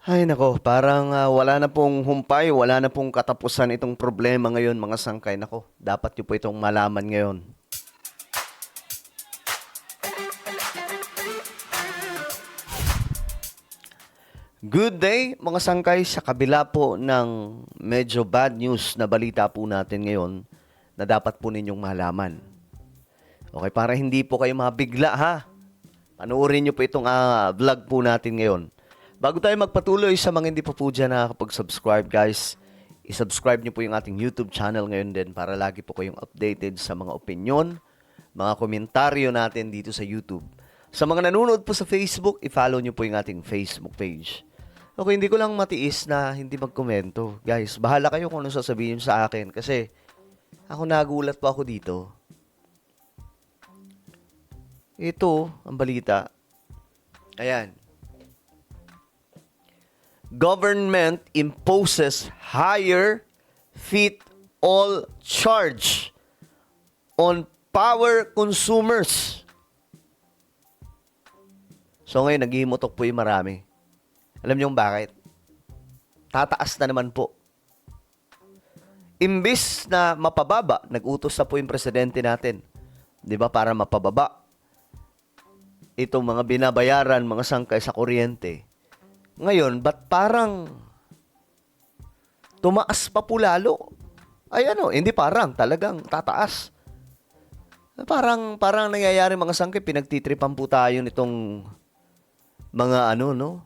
Ay nako, parang wala na pong humpay, wala na pong katapusan itong problema ngayon mga sangkay. Nako, dapat nyo po itong malaman ngayon. Good day mga sangkay, sa kabila po ng medyo bad news na balita po natin ngayon na dapat po ninyong malaman. Okay, para hindi po kayo mabigla ha. Panoorin nyo po itong vlog po natin ngayon. Bago tayo magpatuloy sa mga hindi pa po dyan nakakapag-subscribe guys, isubscribe nyo po yung ating YouTube channel ngayon din para lagi po kayong updated sa mga opinion, mga komentaryo natin dito sa YouTube. Sa mga nanonood po sa Facebook, i-follow nyo po yung ating Facebook page. Okay, hindi ko lang matiis na hindi magkomento. Guys, bahala kayo kung ano sasabihin sa akin kasi ako nagulat po ako dito. Ito, ang balita. Ayan. Government imposes higher fit-all charge on power consumers. So ngayon, naghihimutok po yung marami. Alam niyo bakit? Tataas na naman po. Imbis na mapababa, nag-utos na po yung presidente natin. 'Di ba? Para mapababa itong mga binabayaran, mga sangkay sa kuryente. Ngayon, ba't parang tumaas pa po lalo? Ay ano, hindi parang, talagang tataas. Parang nangyayari mga sangkay, pinagtitripan po tayo nitong mga ano, no?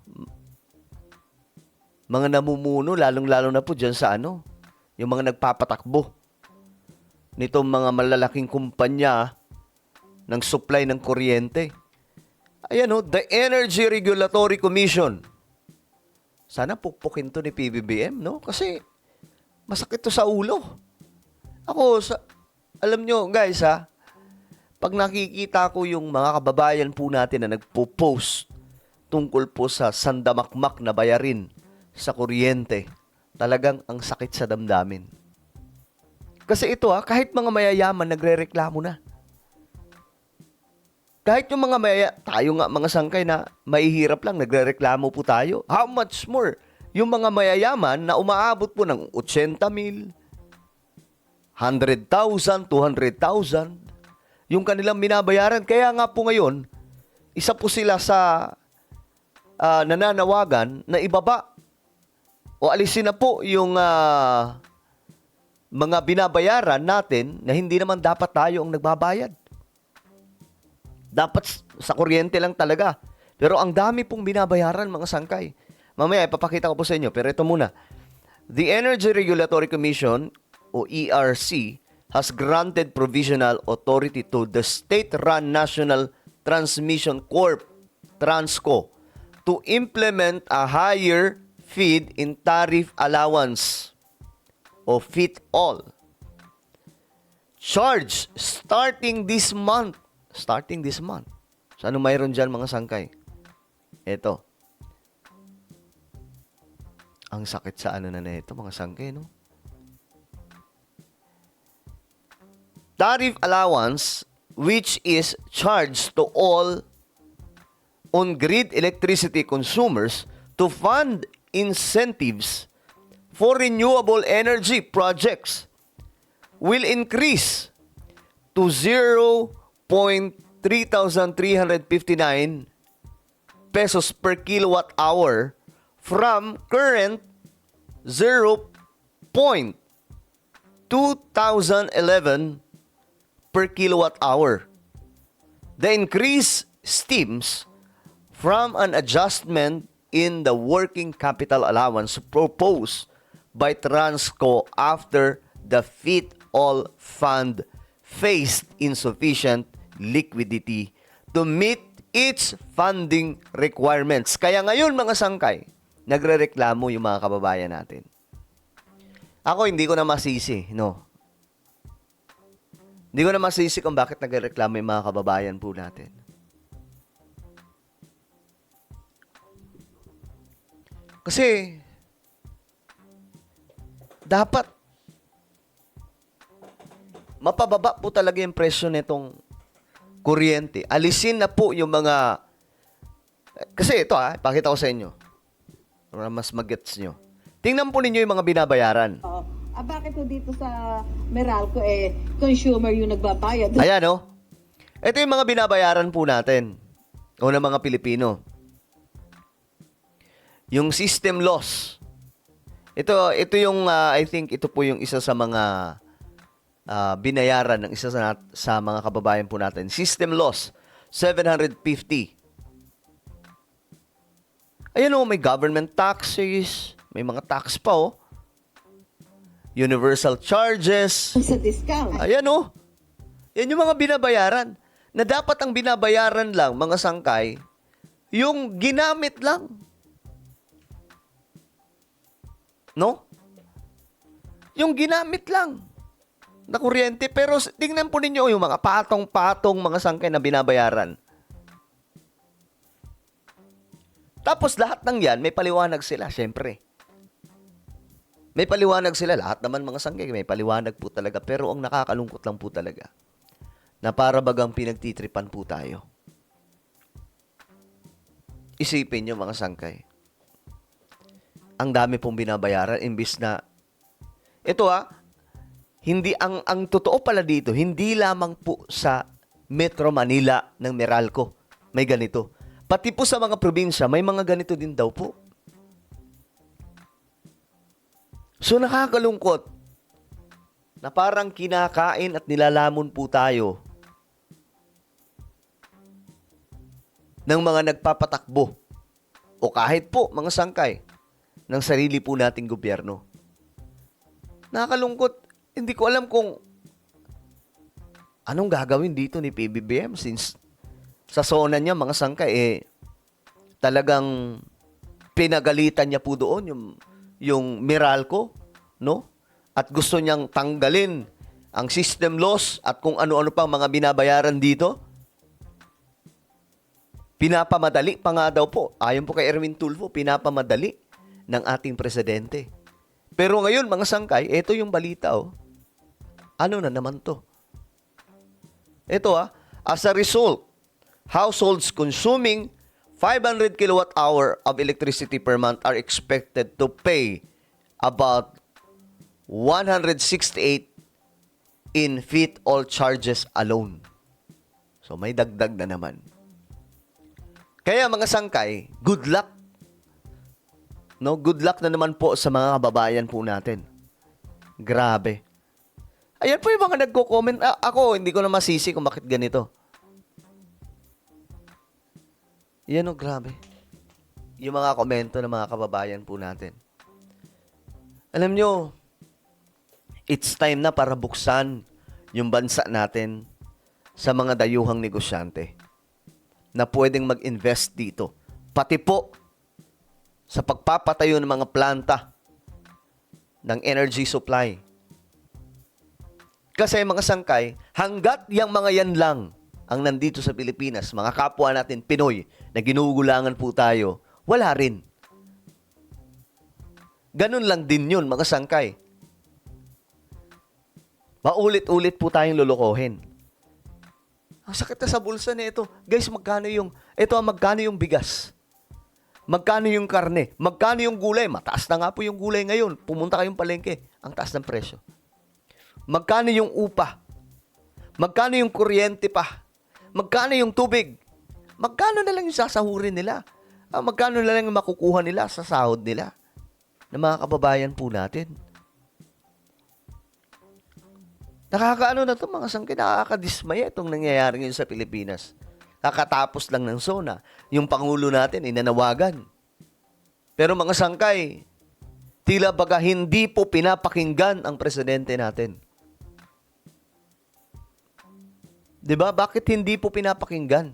Mga namumuno, lalong-lalo na po dyan sa ano, yung mga nagpapatakbo nitong mga malalaking kumpanya ng supply ng kuryente. Ayan o, the Energy Regulatory Commission. Sana pukpukin to ni PBBM, no? Kasi masakit to sa ulo. Alam nyo guys ha, pag nakikita ko yung mga kababayan po natin na nagpo-post tungkol po sa sandamakmak na bayarin sa kuryente, talagang ang sakit sa damdamin. Kasi ito kahit mga mayayaman nagrereklamo na. Kahit yung mga tayo nga mga sangkay na mahihirap lang, nagrereklamo po tayo. How much more? Yung mga mayayaman na umaabot po ng 80,000, 100,000, 200,000, yung kanilang binabayaran. Kaya nga po ngayon, isa po sila sa nananawagan na ibaba o alisin na po yung mga binabayaran natin na hindi naman dapat tayo ang nagbabayad. Dapat sa kuryente lang talaga. Pero ang dami pong binabayaran mga sangkay. Mamaya ipapakita ko po sa inyo. Pero ito muna. The Energy Regulatory Commission o ERC has granted provisional authority to the state-run National Transmission Corp, Transco, to implement a higher feed in tariff allowance o fit-all charge starting this month. Starting this month. So, ano mayroon dyan mga sangkay? Ito. Ang sakit sa ano na ito, mga sangkay, no? Tariff allowance, which is charged to all on-grid electricity consumers to fund incentives for renewable energy projects, will increase to 0.3,359 pesos per kilowatt hour from current 0.2011 per kilowatt hour. The increase stems from an adjustment in the working capital allowance proposed by Transco after the Fit-All Fund faced insufficient liquidity to meet its funding requirements. Kaya ngayon mga sangkay, nagrereklamo yung mga kababayan natin. Ako hindi ko na masisi, no? Hindi ko na masisi kung bakit nagrereklamo yung mga kababayan po natin. Kasi dapat mapababa po talaga yung presyo nitong kuryente. Alisin na po yung mga... Kasi ito pakita ko sa inyo. para mas magets nyo. Tingnan po ninyo yung mga binabayaran. Oo. Bakit po dito sa Meralco, consumer yung nagbabayad? Ayan, oh. Ito yung mga binabayaran po natin. O ng mga Pilipino. Yung system loss. Ito yung, I think, ito po yung isa sa mga binayaran ng isa sa mga kababayan po natin. System loss, 750. Ayan, oh, may government taxes. May mga tax pa, oh. Universal charges. Sa discount. Ayan, oh. Yan yung mga binabayaran. Na dapat ang binabayaran lang, mga sangkay, yung ginamit lang. No? Yung ginamit lang na kuryente. Pero tingnan po ninyo yung mga patong-patong mga sangkay na binabayaran. Tapos lahat ng yan, may paliwanag sila, syempre. May paliwanag sila. Lahat naman mga sangkay, may paliwanag po talaga. Pero ang nakakalungkot lang po talaga, na para bagang pinagtitripan po tayo. Isipin nyo mga sangkay. Ang dami pong binabayaran imbis na ito hindi ang totoo pala dito, hindi lamang po sa Metro Manila ng Meralco may ganito. Pati po sa mga probinsya may mga ganito din daw po. So nakakalungkot na parang kinakain at nilalamon po tayo ng mga nagpapatakbo o kahit po mga sangkay ng sarili po nating gobyerno. Nakakalungkot. Hindi ko alam kung anong gagawin dito ni PBBM since sa zona niya mga sangkay talagang pinagalitan niya po doon yung Meralco, no? At gusto niyang tanggalin ang system loss at kung ano-ano pang mga binabayaran dito. Pinapamadali pa nga daw po. Ayon po kay Erwin Tulfo, pinapamadali ng ating presidente. Pero ngayon, mga sangkay, ito yung balita, oh. Ano na naman to? Ito, as a result, households consuming 500 kilowatt-hour of electricity per month are expected to pay about 168 in feed-all charges alone. So, may dagdag na naman. Kaya mga sangkay, good luck. No, good luck na naman po sa mga kababayan po natin. Grabe. Ayan po yung mga nagko-comment. Ako, hindi ko na masisi kung bakit ganito. Yan o, grabe. Yung mga komento ng mga kababayan po natin. Alam nyo, it's time na para buksan yung bansa natin sa mga dayuhang negosyante na pwedeng mag-invest dito. Pati po sa pagpapatayo ng mga planta ng energy supply. Kasi mga sangkay, hanggat yung mga yan lang ang nandito sa Pilipinas, mga kapwa natin Pinoy na ginugulangan po tayo, wala rin. Ganun lang din yun, mga sangkay. Maulit-ulit po tayong lulukohin. Ang sakit na sa bulsa na ito. Guys, magkano yung bigas? Magkano yung karne? Magkano yung gulay? Mataas na nga po yung gulay ngayon. Pumunta kayong palengke. Ang taas ng presyo. Magkano yung upa? Magkano yung kuryente pa? Magkano yung tubig? Magkano na lang yung sasahurin nila? Magkano na lang yung makukuha nila sa sahod nila? Ng mga kababayan po natin. Nakakaano na ito mga sangkay, nakakadismaya itong nangyayari ngayon sa Pilipinas. Kakatapos lang ng SONA. Yung Pangulo natin, inanawagan. Pero mga sangkay, tila baga hindi po pinapakinggan ang presidente natin. Diba? Bakit hindi po pinapakinggan?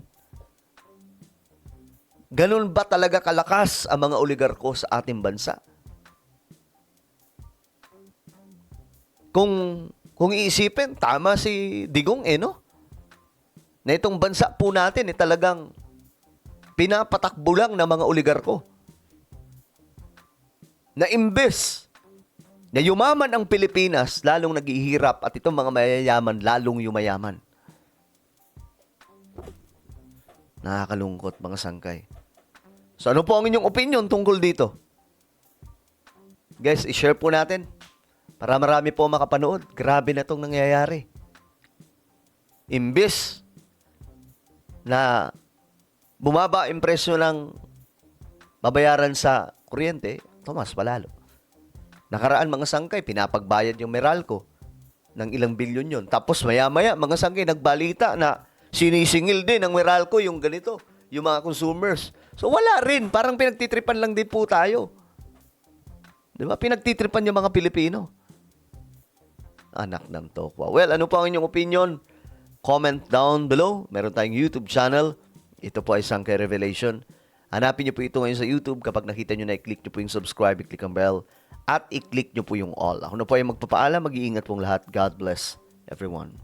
Ganun ba talaga kalakas ang mga oligarko sa ating bansa? Kung iisipin, tama si Digong, no? Na itong bansa po natin, talagang pinapatakbo lang ng mga oligarko. Na imbes na yumaman ang Pilipinas, lalong naghihirap at itong mga mayayaman, lalong yumayaman. Nakakalungkot, mga sangkay. So ano po ang inyong opinion tungkol dito? Guys, i-share po natin para marami po makapanood. Grabe na itong nangyayari. Imbis na bumaba ang presyo ng babayaran sa kuryente, mas palalo. Nakaraan mga sangkay, pinapagbayad yung Meralco ng ilang bilyon yun. Tapos maya-maya, mga sangkay nagbalita na sinisingil din ng Meralco yung ganito, yung mga consumers. So wala rin, parang pinagtitripan lang din po tayo. Di ba? Pinagtitripan yung mga Pilipino. Anak ng tokwa. Well, ano po ang inyong opinion? Comment down below. Meron tayong YouTube channel. Ito po ay Sangkay Revelation. Hanapin niyo po ito ngayon sa YouTube. Kapag nakita niyo na, i-click niyo po yung subscribe, i-click ang bell, at i-click niyo po yung all. Ako na po ay magpapaalam. Mag-iingat pong lahat. God bless everyone.